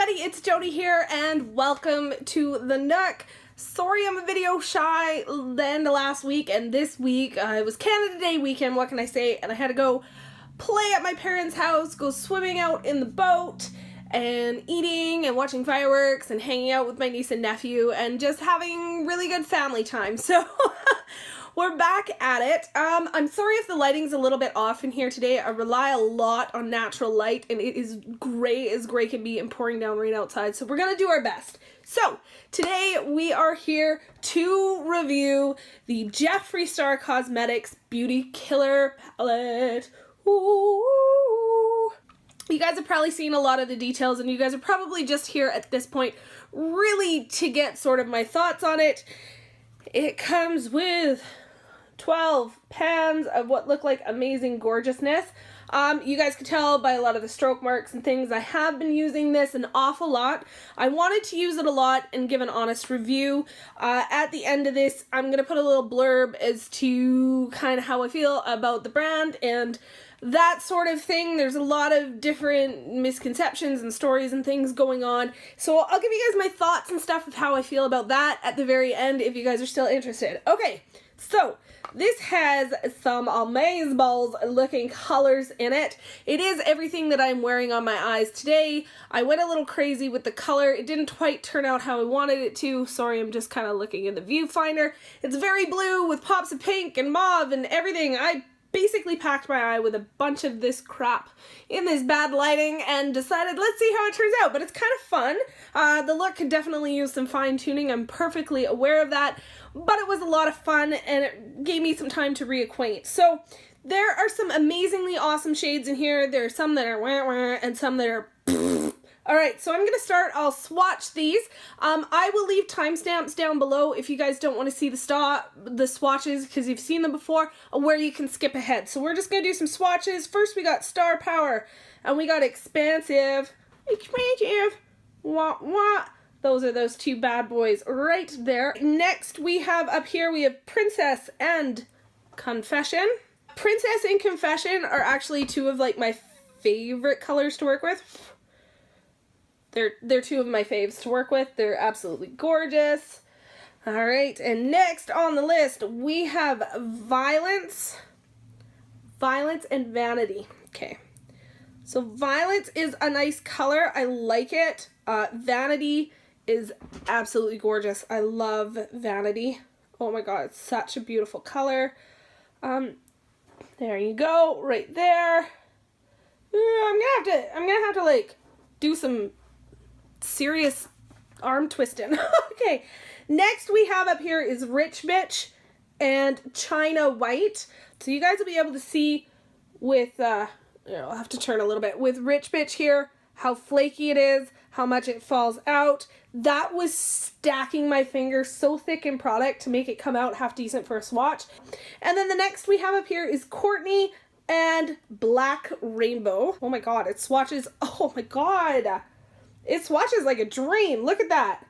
everybody, it's Jody here and welcome to the Nook. Sorry I'm a video shy than the last week, and this week it was Canada Day weekend, what can I say, and I had to go play at my parents' house, go swimming out in the boat, and eating and watching fireworks and hanging out with my niece and nephew and just having really good family time. So we're back at it. I'm sorry if the lighting's a little bit off in here today. I rely a lot on natural light, and it is gray as gray can be and pouring down rain outside, so we're gonna do our best. So today we are here to review the Jeffree Star Cosmetics Beauty Killer palette. Ooh. You guys have probably seen a lot of the details, and you guys are probably just here at this point really to get sort of my thoughts on it. It comes with 12 pans of what look like amazing gorgeousness. You guys can tell by a lot of the stroke marks and things, I have been using this an awful lot. I wanted to use it a lot and give an honest review. At the end of this, I'm going to put a little blurb as to kind of how I feel about the brand and that sort of thing. There's a lot of different misconceptions and stories and things going on. So I'll give you guys my thoughts and stuff of how I feel about that at the very end if you guys are still interested. Okay, so this has some amazeballs looking colors in it. It is everything that I'm wearing on my eyes today. I went a little crazy with the color. It didn't quite turn out how I wanted it to. Sorry, I'm just kind of looking in the viewfinder. It's very blue with pops of pink and mauve and everything. I basically packed my eye with a bunch of this crap in this bad lighting and decided let's see how it turns out, but it's kind of fun. The look could definitely use some fine tuning. I'm perfectly aware of that, but it was a lot of fun and it gave me some time to reacquaint. So there are some amazingly awesome shades in here. There are some that are wah wah and some that are Alright, so I'm going to start. I'll swatch these. I will leave timestamps down below if you guys don't want to see the swatches because you've seen them before, where you can skip ahead. So we're just going to do some swatches. First we got Star Power, and we got Expansive. Wah, wah. Those are those two bad boys right there. Next we have up here, we have Princess and Confession. Princess and Confession are actually two of like my favorite colors to work with. They're two of my faves to work with. They're absolutely gorgeous. All right, and next on the list, we have Violence and Vanity. Okay, so Violence is a nice color. I like it. Vanity is absolutely gorgeous. I love Vanity. Oh my God, it's such a beautiful color. There you go, right there. I'm gonna have to like do some serious arm twisting. Okay, next we have up here is Rich Bitch and China White. So you guys will be able to see with, I'll have to turn a little bit, with Rich Bitch here, how flaky it is, how much it falls out. That was stacking my fingers so thick in product to make it come out half decent for a swatch. And then the next we have up here is Courtney and Black Rainbow. Oh my God, it swatches, oh my God. It swatches like a dream. Look at that.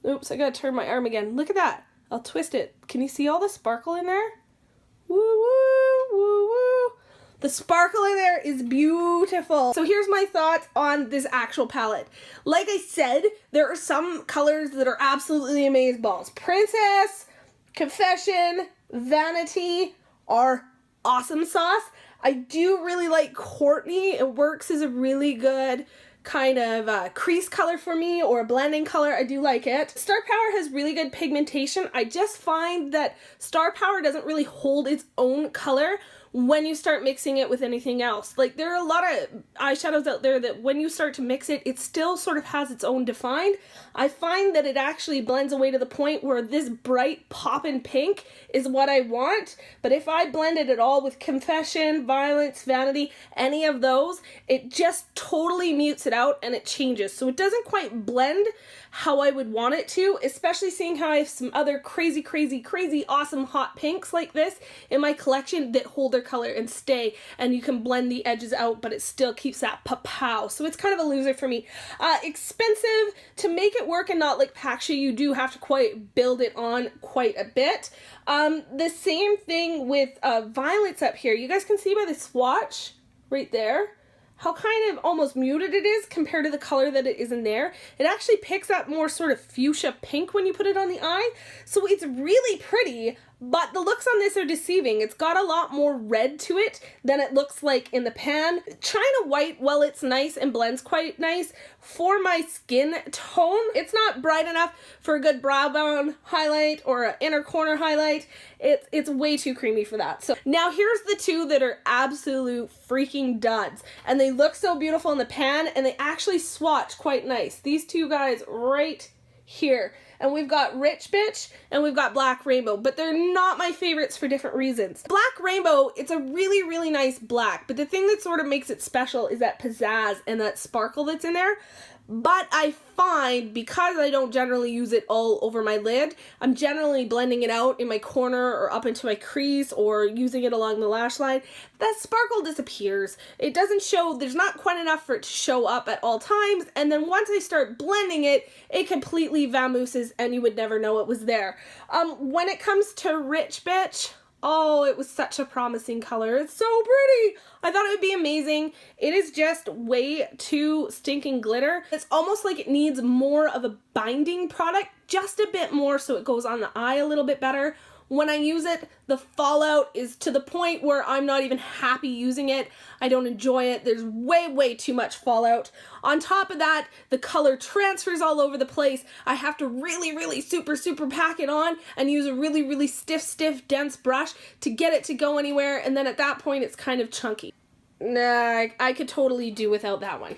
Oops, I gotta turn my arm again. Look at that. I'll twist it. Can you see all the sparkle in there? Woo, woo, woo, woo. The sparkle in there is beautiful. So here's my thoughts on this actual palette. Like I said, there are some colors that are absolutely amazeballs. Princess, Confession, Vanity are awesome sauce. I do really like Courtney. It works as a really good kind of crease color for me, or a blending color. I do like it. Star Power has really good pigmentation. I just find that Star Power doesn't really hold its own color when you start mixing it with anything else. Like, there are a lot of eyeshadows out there that when you start to mix it, it still sort of has its own defined. I find that it actually blends away to the point where this bright poppin' pink is what I want, but if I blended it all with Confession, Violence, Vanity, any of those, it just totally mutes it out and it changes. So it doesn't quite blend how I would want it to, especially seeing how I have some other crazy awesome hot pinks like this in my collection that hold their color and stay, and you can blend the edges out, but it still keeps that pow. So it's kind of a loser for me. Expensive. To make it work and not like Paksha, you do have to quite build it on quite a bit. The same thing with Violence up here. You guys can see by the swatch right there how kind of almost muted it is compared to the color that it is in there. It actually picks up more sort of fuchsia pink when you put it on the eye. So it's really pretty, but the looks on this are deceiving. It's got a lot more red to it than it looks like in the pan. China White, while it's nice and blends quite nice, for my skin tone, it's not bright enough for a good brow bone highlight or an inner corner highlight. It's way too creamy for that. So now here's the two that are absolute freaking duds. And they look so beautiful in the pan, and they actually swatch quite nice. These two guys right here. And we've got Rich Bitch and we've got Black Rainbow, but they're not my favorites for different reasons. Black Rainbow, it's a really, really nice black, but the thing that sort of makes it special is that pizzazz and that sparkle that's in there. But I find, because I don't generally use it all over my lid, I'm generally blending it out in my corner or up into my crease or using it along the lash line, that sparkle disappears. It doesn't show, there's not quite enough for it to show up at all times, and then once I start blending it, it completely vamooses and you would never know it was there. When it comes to Rich Bitch, oh, it was such a promising color. It's so pretty. I thought it would be amazing. It is just way too stinking glitter. It's almost like it needs more of a binding product, just a bit more so it goes on the eye a little bit better. When I use it, the fallout is to the point where I'm not even happy using it. I don't enjoy it. There's way, way too much fallout. On top of that, the color transfers all over the place. I have to really, really super pack it on and use a really, really stiff, dense brush to get it to go anywhere. And then at that point, it's kind of chunky. Nah, I could totally do without that one.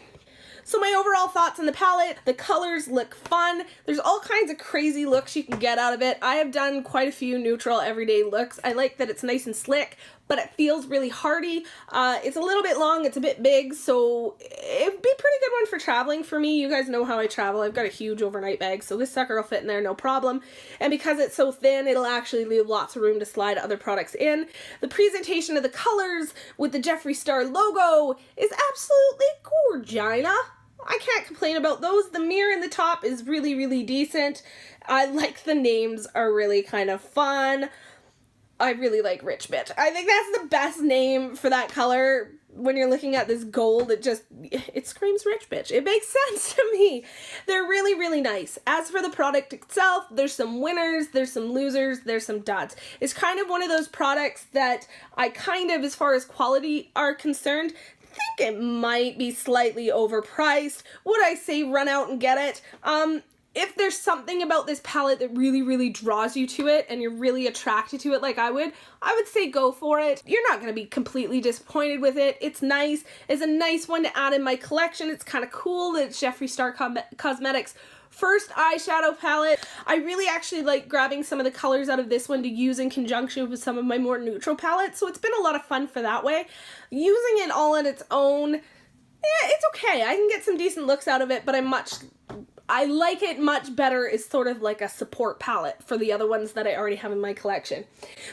So my overall thoughts on the palette, the colors look fun. There's all kinds of crazy looks you can get out of it. I have done quite a few neutral everyday looks. I like that it's nice and slick, but it feels really hearty. It's a little bit long, it's a bit big, so it'd be a pretty good one for traveling for me. You guys know how I travel. I've got a huge overnight bag, so this sucker will fit in there no problem. And because it's so thin, it'll actually leave lots of room to slide other products in. The presentation of the colors with the Jeffree Star logo is absolutely gorgina. I can't complain about those. The mirror in the top is really, really decent. I like the names are really kind of fun. I really like Rich Bitch. I think that's the best name for that color. When you're looking at this gold, it screams Rich Bitch. It makes sense to me. They're really, really nice. As for the product itself, there's some winners, there's some losers, there's some duds. It's kind of one of those products that I kind of, as far as quality are concerned, think it might be slightly overpriced. Would I say run out and get it? If there's something about this palette that really, really draws you to it and you're really attracted to it like I would say go for it. You're not going to be completely disappointed with it. It's nice. It's a nice one to add in my collection. It's kind of cool that it's Jeffree Star Cosmetics' first eyeshadow palette. I really actually like grabbing some of the colors out of this one to use in conjunction with some of my more neutral palettes, so it's been a lot of fun for that way. Using it all on its own, yeah, it's okay. I can get some decent looks out of it, but I like it much better as sort of like a support palette for the other ones that I already have in my collection.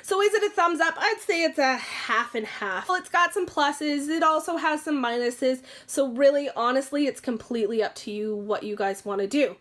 So is it a thumbs up? I'd say it's a half and half. Well, it's got some pluses. It also has some minuses. So really, honestly, it's completely up to you what you guys want to do.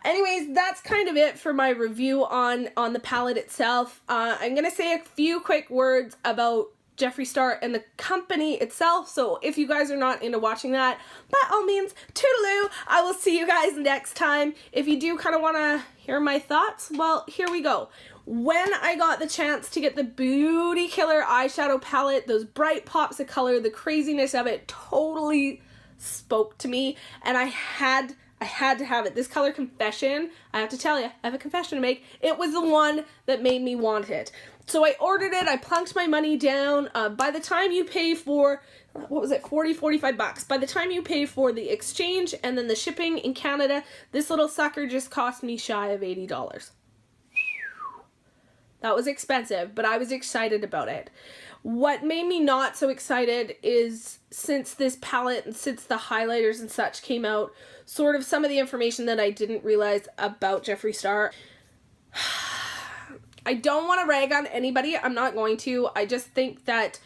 Anyways, that's kind of it for my review on the palette itself. I'm going to say a few quick words about Jeffree Star and the company itself, so if you guys are not into watching that, by all means, toodaloo. I will see you guys next time. If you do kind of want to hear my thoughts, well, here we go. When I got the chance to get the Beauty Killer eyeshadow palette, those bright pops of color, the craziness of it totally spoke to me, and I had to have it. This color Confession, I have to tell you, I have a confession to make. It was the one that made me want it. So I ordered it, I plunked my money down. By the time you pay for, what was it, 45 bucks. By the time you pay for the exchange and then the shipping in Canada, this little sucker just cost me shy of $80. That was expensive, but I was excited about it. What made me not so excited is since this palette and since the highlighters and such came out, sort of some of the information that I didn't realize about Jeffree Star. I don't want to rag on anybody. I'm not going to. I just think that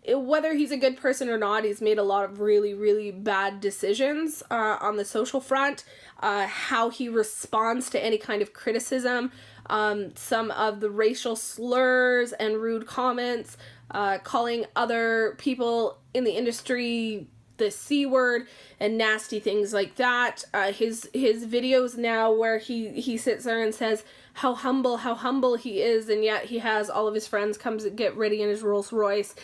whether he's a good person or not, he's made a lot of really, really bad decisions on the social front. How he responds to any kind of criticism, some of the racial slurs and rude comments, calling other people in the industry the C word and nasty things like that. His videos now where he sits there and says how humble he is, and yet he has all of his friends come to get ready in his Rolls Royce.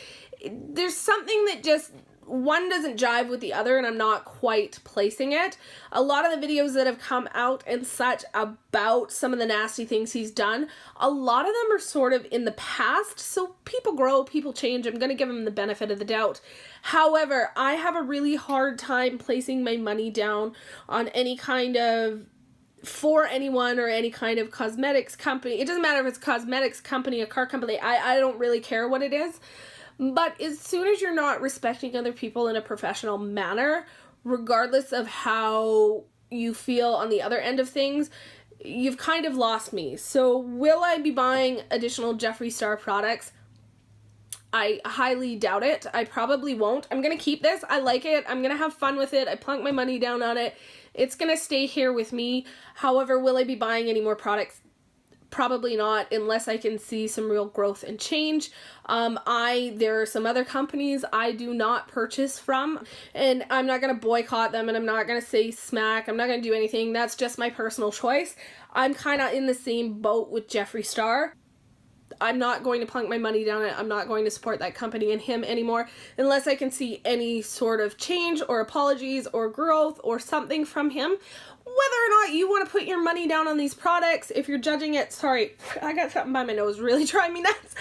There's something that just, one doesn't jive with the other, and I'm not quite placing it. A lot of the videos that have come out and such about some of the nasty things he's done, a lot of them are sort of in the past, so people grow, people change. I'm going to give him the benefit of the doubt. However, I have a really hard time placing my money down on any kind of, for anyone or any kind of cosmetics company. It doesn't matter if it's a cosmetics company, a car company, I don't really care what it is. But as soon as you're not respecting other people in a professional manner, regardless of how you feel on the other end of things, you've kind of lost me. So will I be buying additional Jeffree Star products? I highly doubt it. I probably won't. I'm going to keep this. I like it. I'm going to have fun with it. I plunk my money down on it. It's going to stay here with me. However, will I be buying any more products? Probably not, unless I can see some real growth and change. There are some other companies I do not purchase from, and I'm not going to boycott them, and I'm not going to say smack. I'm not going to do anything. That's just my personal choice. I'm kind of in the same boat with Jeffree Star. I'm not going to plunk my money down it. I'm not going to support that company and him anymore unless I can see any sort of change or apologies or growth or something from him. Whether or not you want to put your money down on these products, if you're judging it, sorry, I got something by my nose really driving me nuts.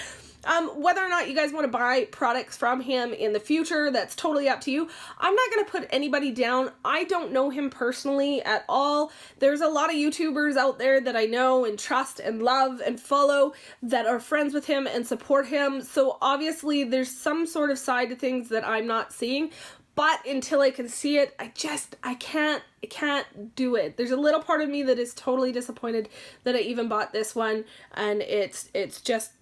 Whether or not you guys want to buy products from him in the future, that's totally up to you. I'm not going to put anybody down. I don't know him personally at all. There's a lot of YouTubers out there that I know and trust and love and follow that are friends with him and support him. So obviously there's some sort of side to things that I'm not seeing. But until I can see it, I can't do it. There's a little part of me that is totally disappointed that I even bought this one, and it's just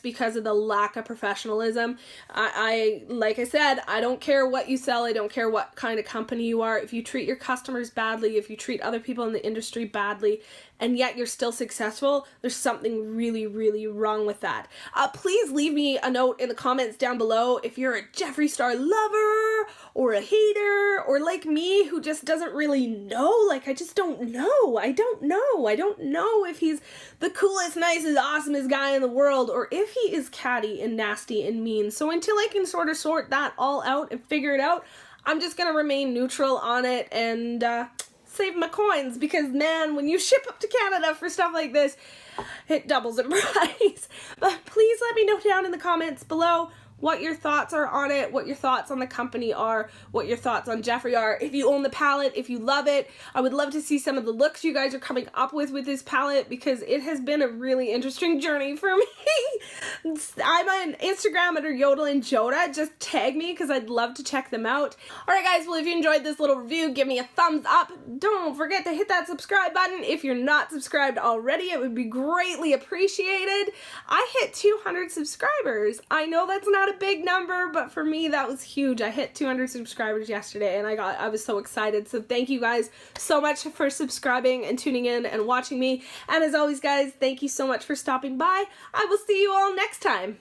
because of the lack of professionalism. Like I said, I don't care what you sell. I don't care what kind of company you are. If you treat your customers badly, if you treat other people in the industry badly, and yet you're still successful, there's something really, really wrong with that. Please leave me a note in the comments down below if you're a Jeffree Star lover or a hater, or like me who just doesn't really know. Like, I just don't know. I don't know if he's the coolest, nicest, awesomest guy in the world, or if he is catty and nasty and mean. So until I can sort of sort that all out and figure it out, I'm just going to remain neutral on it and save my coins, because man, when you ship up to Canada for stuff like this, it doubles in price. But please let me know down in the comments below what your thoughts are on it, what your thoughts on the company are, what your thoughts on Jeffree are. If you own the palette, if you love it, I would love to see some of the looks you guys are coming up with this palette, because it has been a really interesting journey for me. I'm on Instagram under Yodel and Joda. Just tag me because I'd love to check them out. Alright guys, well if you enjoyed this little review, give me a thumbs up. Don't forget to hit that subscribe button if you're not subscribed already. It would be greatly appreciated. I hit 200 subscribers. I know that's not a big number, but for me that was huge. I hit 200 subscribers yesterday and I was so excited. So thank you guys so much for subscribing and tuning in and watching me. And as always guys, thank you so much for stopping by. I will see you all next time.